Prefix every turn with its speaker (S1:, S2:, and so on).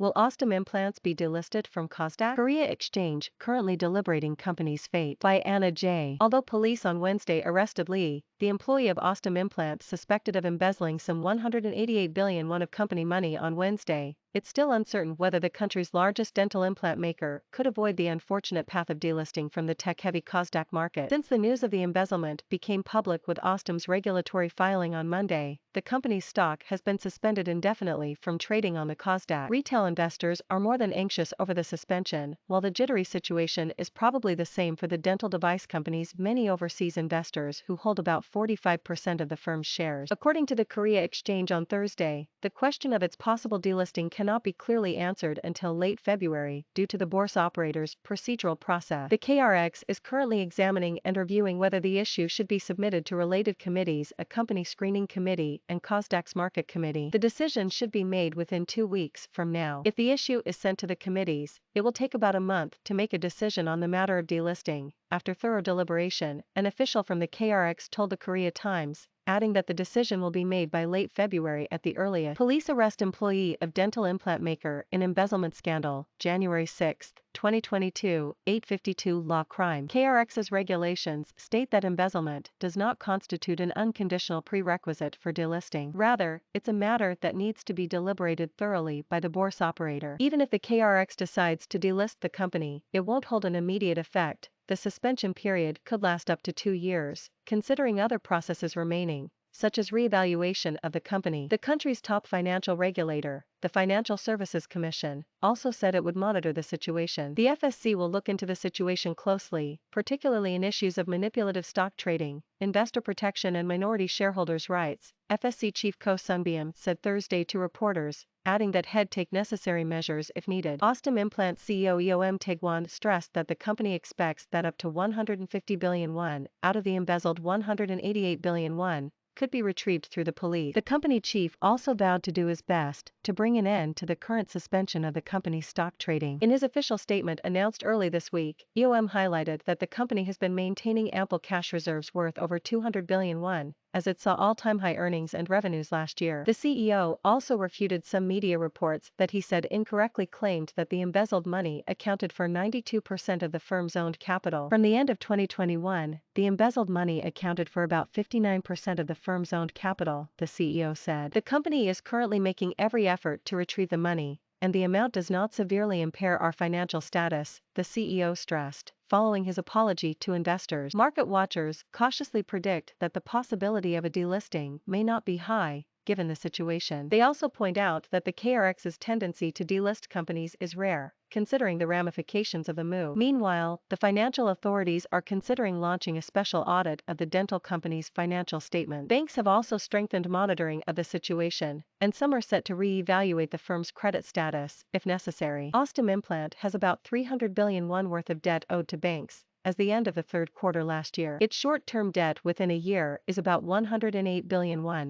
S1: Will Osstem Implants be delisted from Kosdaq? Korea Exchange currently deliberating company's fate. By Anna J. Although police on Wednesday arrested Lee, the employee of Osstem Implant suspected of embezzling some 188 billion won of company money on Wednesday, it's still uncertain whether the country's largest dental implant maker could avoid the unfortunate path of delisting from the tech-heavy Kosdaq market. Since the news of the embezzlement became public with Osstem's regulatory filing on Monday, the company's stock has been suspended indefinitely from trading on the Kosdaq. Retail investors are more than anxious over the suspension, while the jittery situation is probably the same for the dental device company's many overseas investors who hold about 45% of the firm's shares. According to the Korea Exchange on Thursday, the question of its possible delisting cannot be clearly answered until late February due to the bourse operator's procedural process. The KRX is currently examining and reviewing whether the issue should be submitted to related committees, a company screening committee and Kosdaq's market committee. The decision should be made within 2 weeks from now. If the issue is sent to the committees, it will take about a month to make a decision on the matter of delisting. After thorough deliberation, an official from the KRX told the Korea Times, adding that the decision will be made by late February at the earliest. Police arrest employee of dental implant maker in embezzlement scandal, January 6, 2022, 8:52 law crime. KRX's regulations state that embezzlement does not constitute an unconditional prerequisite for delisting. Rather, it's a matter that needs to be deliberated thoroughly by the bourse operator. Even if the KRX decides to delist the company, it won't hold an immediate effect. The suspension period could last up to 2 years, considering other processes remaining, such as reevaluation of the company. The country's top financial regulator, the Financial Services Commission, also said it would monitor the situation. The FSC will look into the situation closely, particularly in issues of manipulative stock trading, investor protection and minority shareholders' rights, FSC Chief Ko Sunbyum said Thursday to reporters, adding that he'd take necessary measures if needed. Osstem Implant CEO Tae-gwan stressed that the company expects that up to 150 billion won out of the embezzled 188 billion won could be retrieved through the police. The company chief also vowed to do his best to bring an end to the current suspension of the company's stock trading. In his official statement announced early this week, EOM highlighted that the company has been maintaining ample cash reserves worth over 200 billion won, as it saw all-time high earnings and revenues last year. The CEO also refuted some media reports that he said incorrectly claimed that the embezzled money accounted for 92% of the firm's owned capital. From the end of 2021, the embezzled money accounted for about 59% of the firm's owned capital, the CEO said. The company is currently making every effort to retrieve the money, and the amount does not severely impair our financial status, the CEO stressed, following his apology to investors. Market watchers cautiously predict that the possibility of a delisting may not be high, given the situation. They also point out that the KRX's tendency to delist companies is rare, considering the ramifications of the move. Meanwhile, the financial authorities are considering launching a special audit of the dental company's financial statement. Banks have also strengthened monitoring of the situation, and some are set to re-evaluate the firm's credit status, if necessary. Osstem Implant has about 300 billion won worth of debt owed to banks. As the end of the third quarter last year, its short-term debt within a year is about 108 billion won.